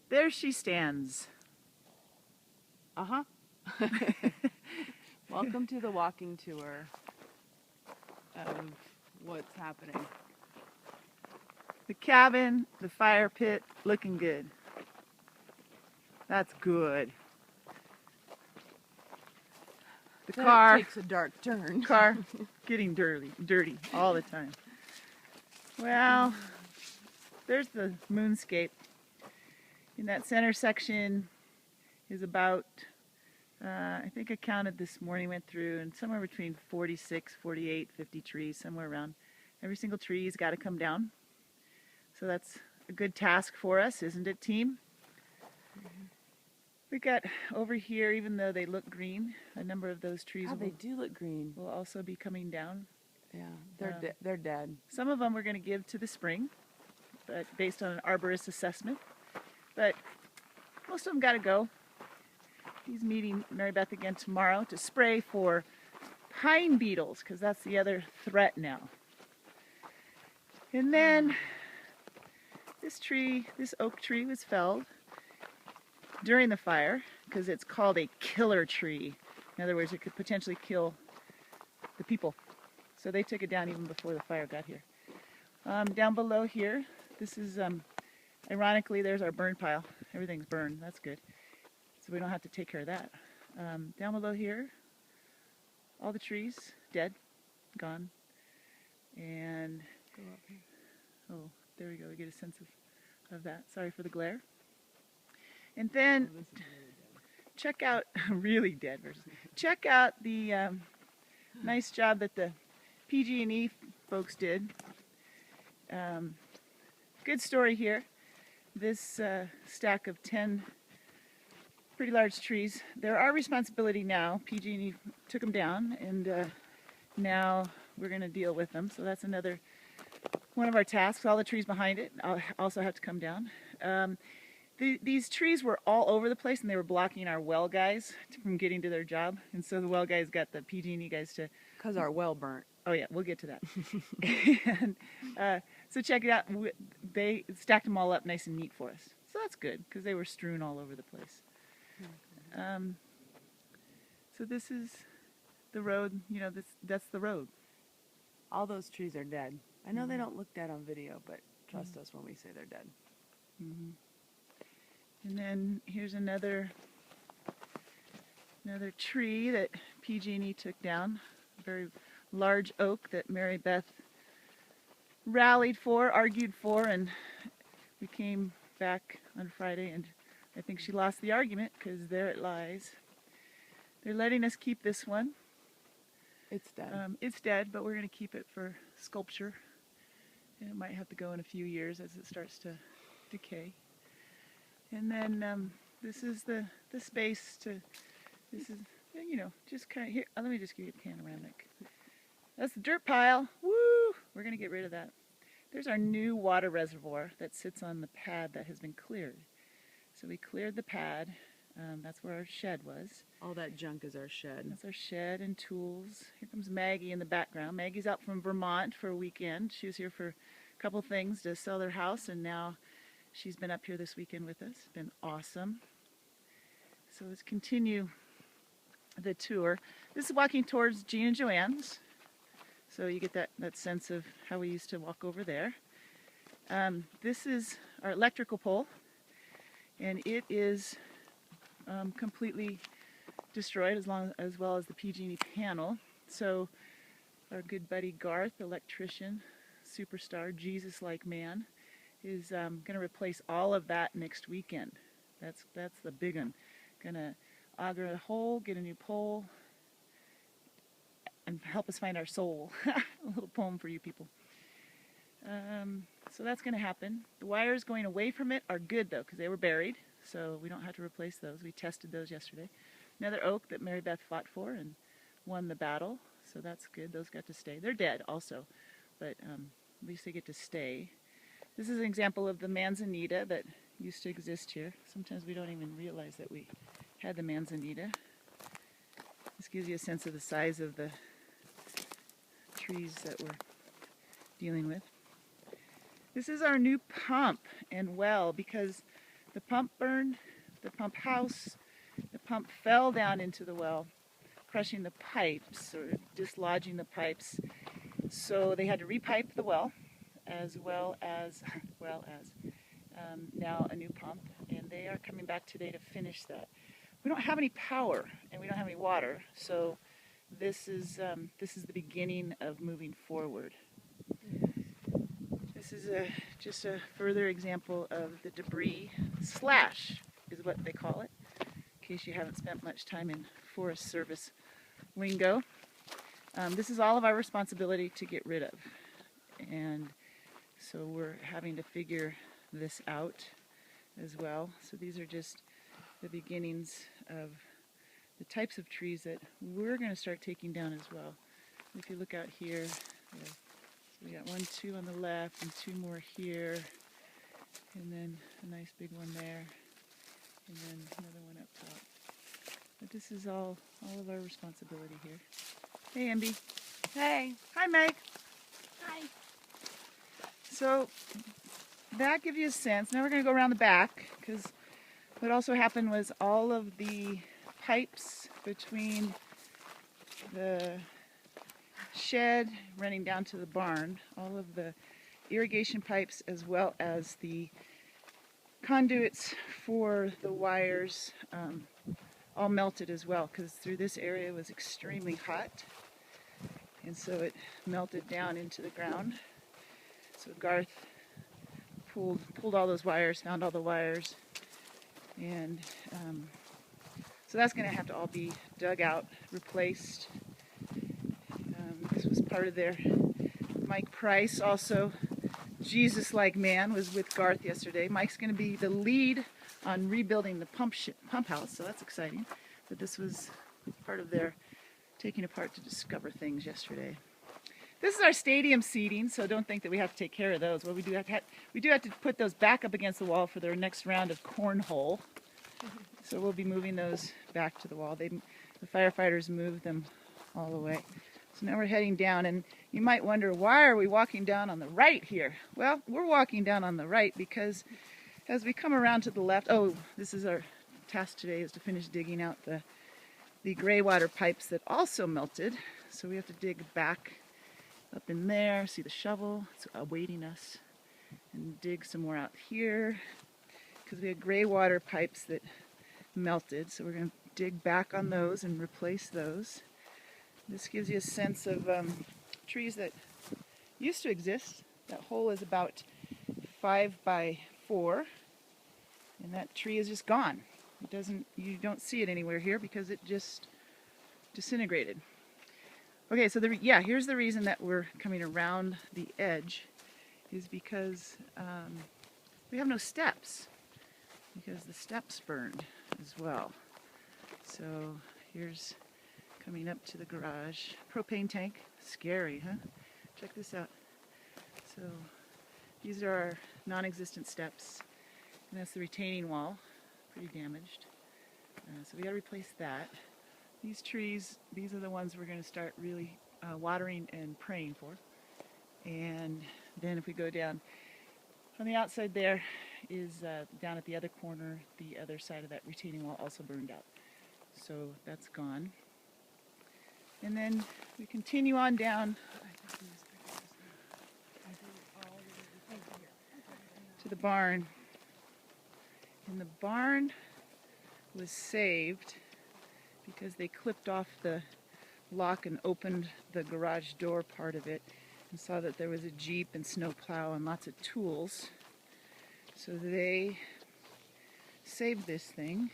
There she stands. Uh-huh. Welcome to the walking tour of what's happening. The cabin, the fire pit, looking good. That's good. The Then car it takes a dark turn. getting dirty all the time. Well, there's the moonscape. In that center section is about, I think I counted this morning, went through, and somewhere between 46, 48, 50 trees, somewhere around. Every single tree's got to come down. So that's a good task for us, isn't it, team? We got over here, even though they look green, a number of those trees They do look green. will also be coming down. Yeah, they're dead. Some of them we're going to give to the spring, but based on an arborist assessment. But most of them got to go. He's meeting Mary Beth again tomorrow to spray for pine beetles, because that's the other threat now. And then this oak tree was felled during the fire because it's called a killer tree. In other words, it could potentially kill the people. So they took it down even before the fire got here. Down below here, this is, ironically, there's our burn pile. Everything's burned, that's good. So we don't have to take care of that. Down below here, all the trees, dead, gone. And, oh, there we go, we get a sense of that. Sorry for the glare. And then, check out, really dead versus, check out the nice job that the PG&E folks did. Good story here. This stack of 10 pretty large trees, they're our responsibility now. PG&E took them down, and now we're going to deal with them. So that's another one of our tasks. All the trees behind it also have to come down. These trees were all over the place, and they were blocking our well guys from getting to their job. And so the well guys got the PG&E guys to... Because our well burnt. Oh yeah, we'll get to that. And, so check it out. They stacked them all up nice and neat for us. So that's good, because they were strewn all over the place. So this is the road, you know, that's the road. All those trees are dead. I know they don't look dead on video, but trust us when we say they're dead. And then here's another tree that PG&E took down, a very large oak that Mary Beth rallied for, argued for, and we came back on Friday, and I think she lost the argument because there it lies. They're letting us keep this one. It's dead. It's dead, but we're going to keep it for sculpture. And it might have to go in a few years as it starts to decay. And then this is the space to, this is, you know, just kind of, here, let me just give you a panoramic. That's the dirt pile. Woo! We're going to get rid of that. There's our new water reservoir that sits on the pad that has been cleared. So we cleared the pad. That's where our shed was. All that junk is our shed. That's our shed and tools. Here comes Maggie in the background. Maggie's out from Vermont for a weekend. She was here for a couple things to sell their house, and now she's been up here this weekend with us. It's been awesome. So let's continue the tour. This is walking towards Jean and Joanne's. So you get that sense of how we used to walk over there. This is our electrical pole, and it is completely destroyed, as well as the PG&E panel. So our good buddy Garth, electrician, superstar, Jesus-like man, is going to replace all of that next weekend. That's the big one. Going to auger a hole, get a new pole, and help us find our soul. A little poem for you people. So that's going to happen. The wires going away from it are good though, because they were buried, so we don't have to replace those. We tested those yesterday. Another oak that Mary Beth fought for and won the battle, so that's good. Those got to stay. They're dead also, but at least they get to stay. This is an example of the manzanita that used to exist here. Sometimes we don't even realize that we had the manzanita. This gives you a sense of the size of the trees that we're dealing with. This is our new pump and well, because The pump burned, the pump house, the pump fell down into the well, crushing the pipes or dislodging the pipes. So they had to repipe the well, as well as now a new pump, and they are coming back today to finish that. We don't have any power and we don't have any water, so this is the beginning of moving forward. This is just a further example of the debris slash, is what they call it, in case you haven't spent much time in Forest Service lingo. This is all of our responsibility to get rid of, and so we're having to figure this out as well. So these are just the beginnings of the types of trees that we're going to start taking down as well. If you look out here, we got 1, 2 on the left and 2 more here, and then a nice big one there, and then another one up top. But this is all of our responsibility here. Hey, Emby. Hey. Hi, Meg. Hi. So that gives you a sense. Now we're going to go around the back, because what also happened was all of the pipes between the shed running down to the barn, all of the irrigation pipes as well as the conduits for the wires all melted as well, because through this area was extremely hot, and so it melted down into the ground. So Garth pulled all those wires, found all the wires, and so that's going to have to all be dug out, replaced. This was part of their, Mike Price, also Jesus-like man, was with Garth yesterday. Mike's going to be the lead on rebuilding the pump house, so that's exciting. But this was part of their taking apart to discover things yesterday. This is our stadium seating, so don't think that we have to take care of those. Well, we do have to put those back up against the wall for their next round of cornhole. So we'll be moving those back to the wall. The firefighters moved them all the way. So now we're heading down, and you might wonder, why are we walking down on the right here? Well, we're walking down on the right because as we come around to the left, this is our task today, is to finish digging out the gray water pipes that also melted. So we have to dig back up in there, see the shovel, it's awaiting us, and dig some more out here, because we had gray water pipes that melted, so we're going to dig back on those and replace those. This gives you a sense of trees that used to exist. That hole is about 5 by 4, and that tree is just gone. You don't see it anywhere here because it just disintegrated. Okay, so here's the reason that we're coming around the edge, is because we have no steps, because the steps burned as well. So here's coming up to the garage. Propane tank, scary, huh? Check this out. So these are our non-existent steps, and that's the retaining wall, pretty damaged. So we got to replace that. These trees, these are the ones we're going to start really watering and praying for. And then if we go down on the outside, there is down at the other corner, the other side of that retaining wall also burned out. So that's gone. And then we continue on down to the barn. And the barn was saved because they clipped off the lock and opened the garage door part of it and saw that there was a Jeep and snow plow and lots of tools. So they saved this thing.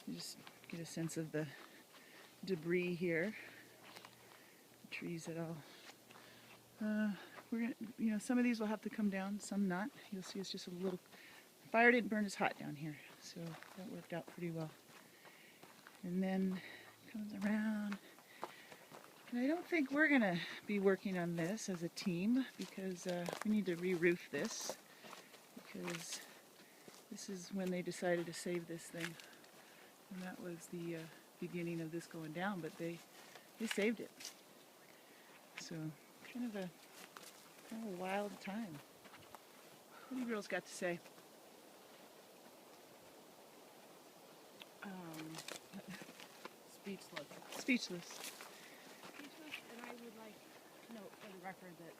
You just get a sense of the debris here. The trees that all we're gonna, some of these will have to come down, some not. You'll see it's just a little, fire didn't burn as hot down here, so that worked out pretty well. And then comes around, and I don't think we're gonna be working on this as a team, because we need to re-roof this, because this is when they decided to save this thing, and that was the beginning of this going down, but they saved it. So kind of a wild time. What do you girls got to say? speechless. Speechless. Speechless, and I would like to note for the record that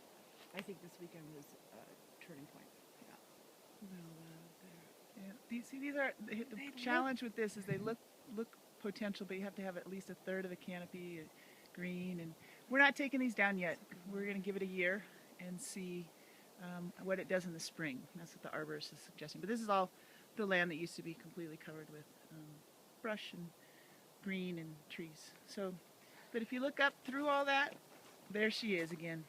I think this weekend was a turning point. Yeah. These are the challenge with this is they look potential, but you have to have at least a third of the canopy green, and we're not taking these down yet. We're going to give it a year and see what it does in the spring. That's what the arborist is suggesting. But this is all the land that used to be completely covered with brush and green and trees. So, but if you look up through all that, there she is again.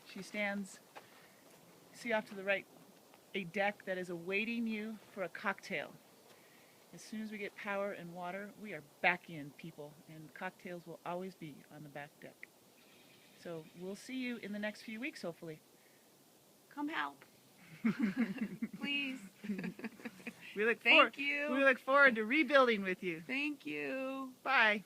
She stands, see off to the right, a deck that is awaiting you for a cocktail. As soon as we get power and water, we are back in, people, and cocktails will always be on the back deck. So we'll see you in the next few weeks, hopefully. Come help. Please. We look Thank you. We look forward to rebuilding with you. Thank you. Bye.